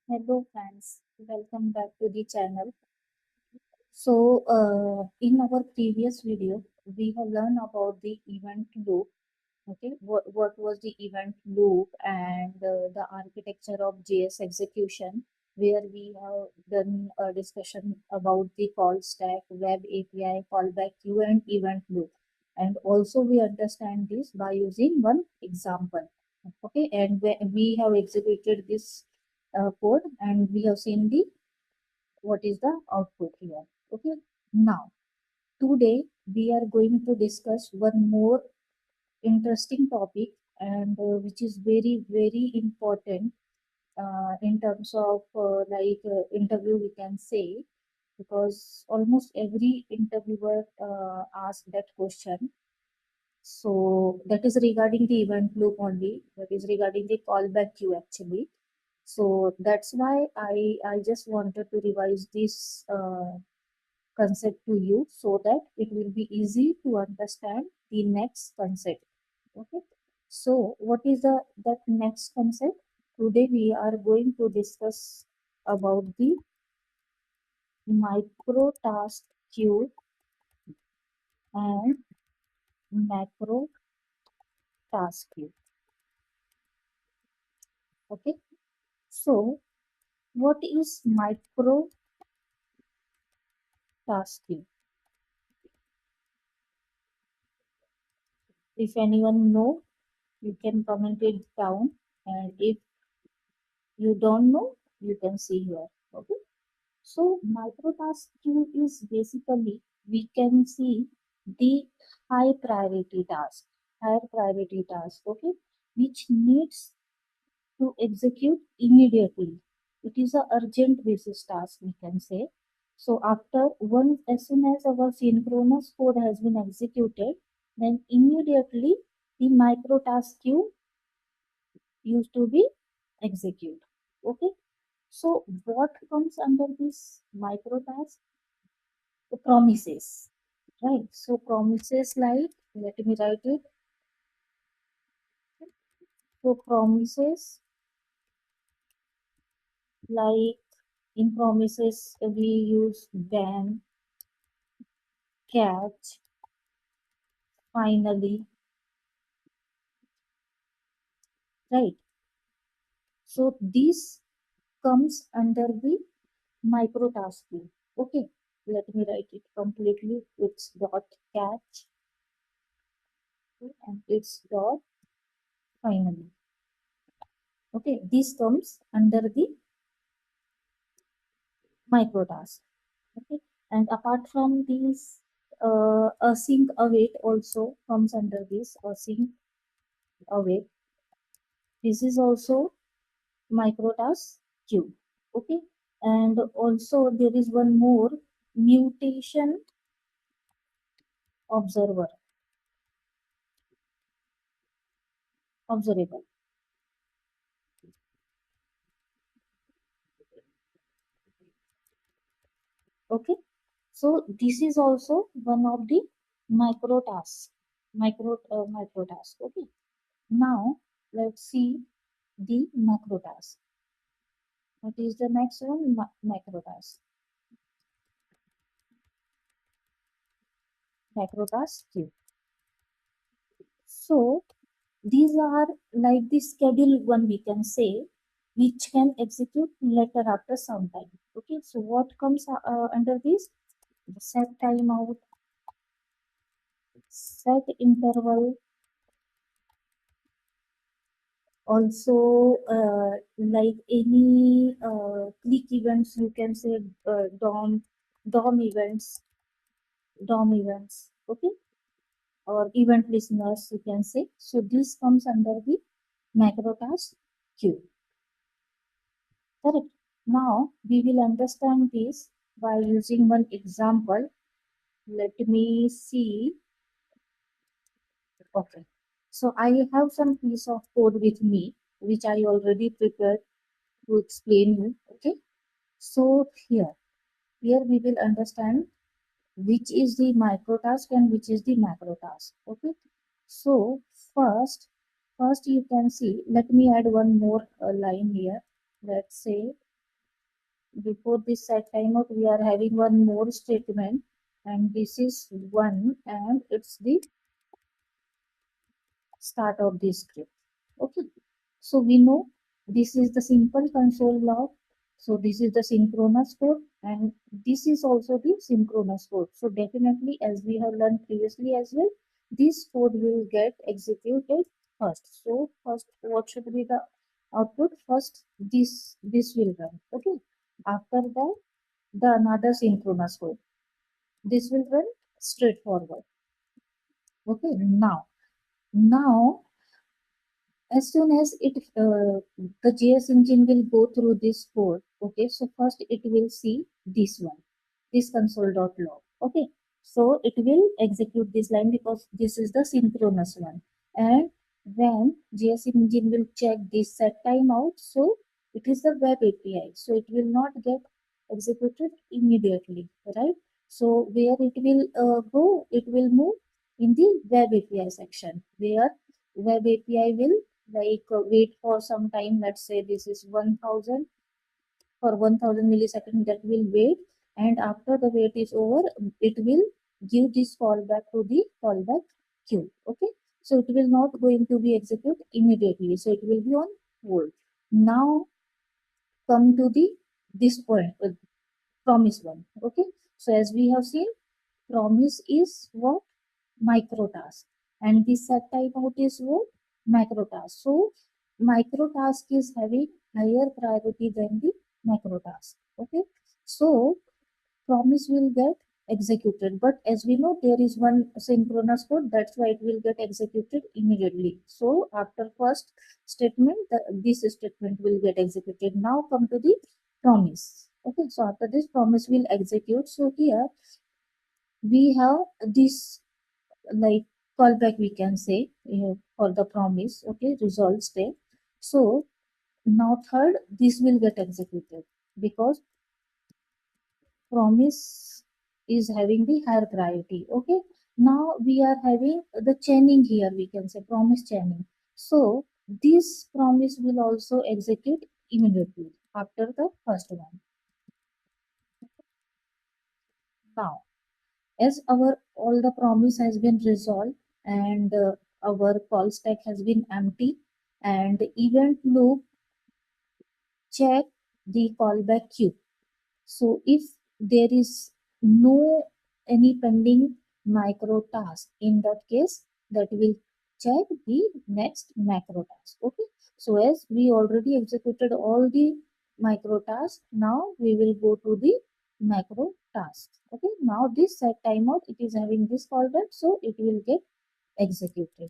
Hello friends, welcome back to the channel. In our previous video, we have learned about the event loop. Okay, what was the event loop and the architecture of JS execution, where we have done a discussion about the call stack, web API, callback queue, and event loop. And also we understand this by using one example. Okay, and we have executed this code and we have seen the what is the output here. Okay, now today we are going to discuss one more interesting topic and which is very important in terms of interview we can say, because almost every interviewer asks that question. So that is regarding the event loop only, that is regarding the callback queue actually. So that's why I just wanted to revise this concept to you so that it will be easy to understand the next concept. Okay. So what is the that next concept? Today we are going to discuss about the micro task queue and macro task queue. Okay. So what is micro task queue? If anyone know, you can comment it down, and if you don't know, you can see here. Okay. So microtask queue is basically we can see the higher priority task, okay, which needs to execute immediately. It is a urgent basis task, we can say. So after one, as soon as our synchronous code has been executed, then immediately the microtask queue used to be executed. Okay. So what comes under this microtask? The promises, right? So promises like, let me write it. So promises like, in promises we use then, catch, finally, right? So this comes under the microtask queue. Okay, let me write it completely. It's dot catch, okay, and it's dot finally. Okay, this comes under the microtask. Okay, and apart from these, async await also comes under this async await. This is also microtask queue. Okay, and also there is one more, mutation observer observable. Okay, so this is also one of the microtasks. Microtask. Okay, now let's see the macrotask. What is the next one? Macrotask. Macrotask queue. So these are like the scheduled one, we can say, which can execute later after some time. Okay, so what comes under this? The set timeout, set interval, also like any click events, you can say DOM events, DOM events. Okay, or event listeners, you can say. So this comes under the macrotask queue. Correct. Now we will understand this by using one example. Let me see. Okay. So I have some piece of code with me, which I already prepared to explain you. Okay. So here we will understand which is the microtask and which is the macrotask. Okay. So first you can see, let me add one more line here. Let's say before this set timeout, we are having one more statement, and this is one, and it's the start of the script. Okay, so we know this is the simple console log. So this is the synchronous code, and this is also the synchronous code. So definitely, as we have learned previously as well, this code will get executed first. So first, what should be the output? First, this will run. Okay, after that, the another synchronous code. This will run straightforward. Okay, now as soon as the JS engine will go through this code, okay, so first it will see this one, this console.log, okay, so it will execute this line because this is the synchronous one. And when JS engine will check this set timeout, so it is the web API, so it will not get executed immediately, right? So where it will go, it will move in the web API section, where web API will wait for some time. Let's say this is 1000, for 1000 millisecond that will wait, and after the wait is over, it will give this callback to the callback queue. Okay, so it will not going to be executed immediately, so it will be on hold. Now come to the this point, promise one. Okay, so as we have seen, promise is what? Microtask, and the set timeout is what? Macrotask. So microtask is having higher priority than the macrotask. Okay, so promise will get executed, but as we know, there is one synchronous code, that's why it will get executed immediately. So after first statement, this statement will get executed. Now come to the promise. Okay, so after this, promise will execute. So here we have this like callback, we can say, for the promise. Okay, result state. So now third, this will get executed because promise is having the higher priority. Okay, now we are having the chaining here, we can say promise chaining. So this promise will also execute immediately after the first one. Now as our all the promise has been resolved, and our call stack has been empty, and event loop check the callback queue. So if there is no any pending micro task, in that case, that will check the next macro task. Okay, so as we already executed all the micro tasks, now we will go to the macro task. Okay, now this set timeout, it is having this callback, so it will get executed.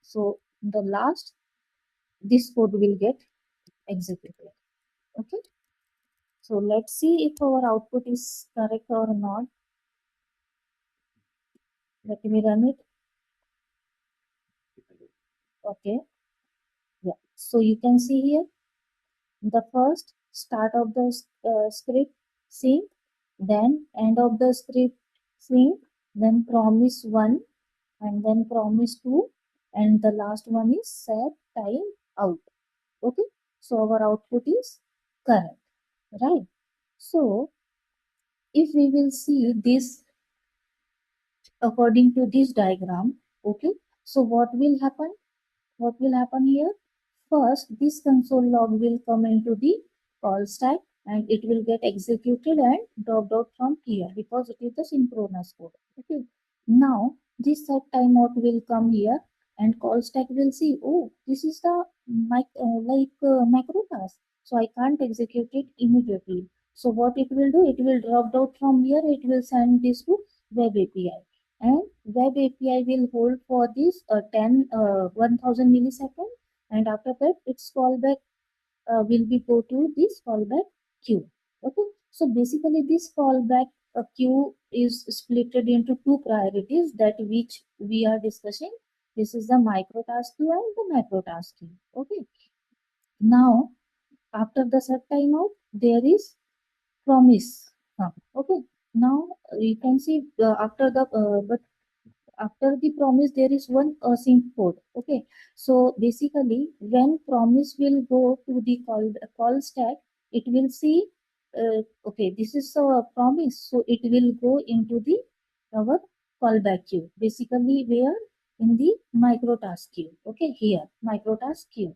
So the last, this code will get executed. Okay, so let's see if our output is correct or not. Let me run it. Okay, yeah. So you can see here the first start of the script sync, then end of the script sync, then promise one, and then promise two, and the last one is set time out. Okay, so our output is correct, right? So if we will see this according to this diagram, okay, so what will happen here? First, this console log will come into the call stack, and it will get executed and dropped out from here because it is the synchronous code. Okay. Now, this set timeout will come here, and call stack will see, oh, this is the macro task. So I can't execute it immediately. So what it will do? It will drop out from here. It will send this to web API, and web API will hold for this 1000 millisecond, and after that its callback will be go to this callback queue. Okay, so basically this callback queue is splitted into two priorities, that which we are discussing. This is the microtask queue and the macrotask queue. Okay, now after the set timeout, there is promise. Okay, now you can see after the but after the promise there is one async code. Okay, so basically when promise will go to the call stack, it will see okay, this is a promise, so it will go into the our callback queue, basically where in the microtask queue. Okay, here microtask queue,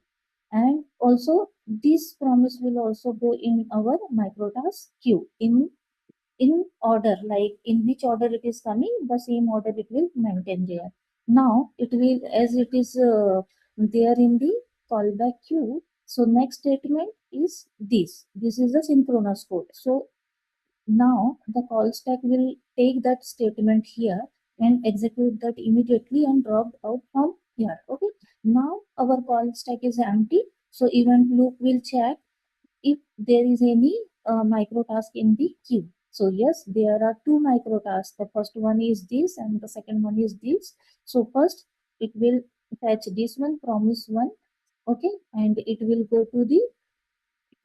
and also this promise will also go in our microtask queue in order, like in which order it is coming, the same order it will maintain there. Now it will, as it is there in the callback queue, so next statement is this is the synchronous code. So now the call stack will take that statement here and execute that immediately and drop out from here. Okay, now our call stack is empty, so event loop will check if there is any micro task in the queue. So yes, there are two micro tasks. The first one is this and the second one is this. So first it will fetch this one, promise one, okay, and it will go to the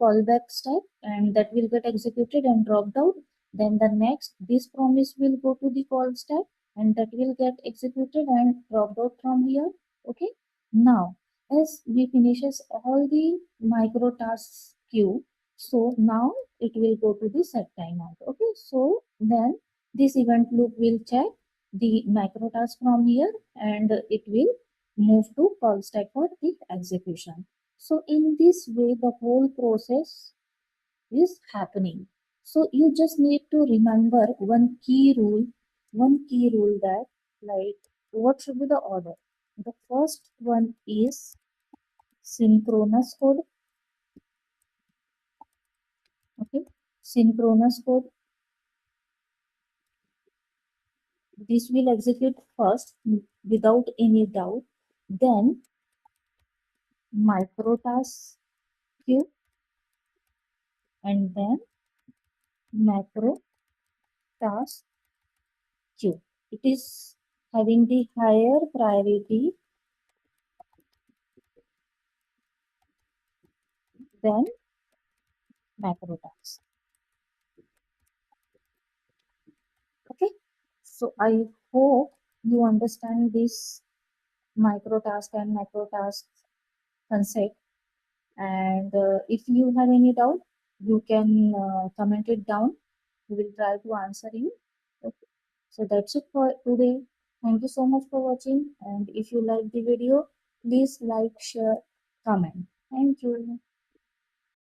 callback stack and that will get executed and dropped out. Then the next, this promise will go to the call stack and that will get executed and dropped out from here. Okay. Now, as we finishes all the micro tasks queue, so now it will go to the set timeout. Okay. So then this event loop will check the macro task from here and it will move to call stack for the execution. So in this way, the whole process is happening. So you just need to remember one key rule that, like, what should be the order? The first one is synchronous code. Okay, synchronous code. This will execute first without any doubt. Then microtask queue and then macro task queue. It is having the higher priority than Macrotask. Okay, so I hope you understand this microtask and macrotask concept. And if you have any doubt, you can comment it down. We will try to answer you. Okay. So that's it for today. Thank you so much for watching. And if you like the video, please like, share, comment. Thank you.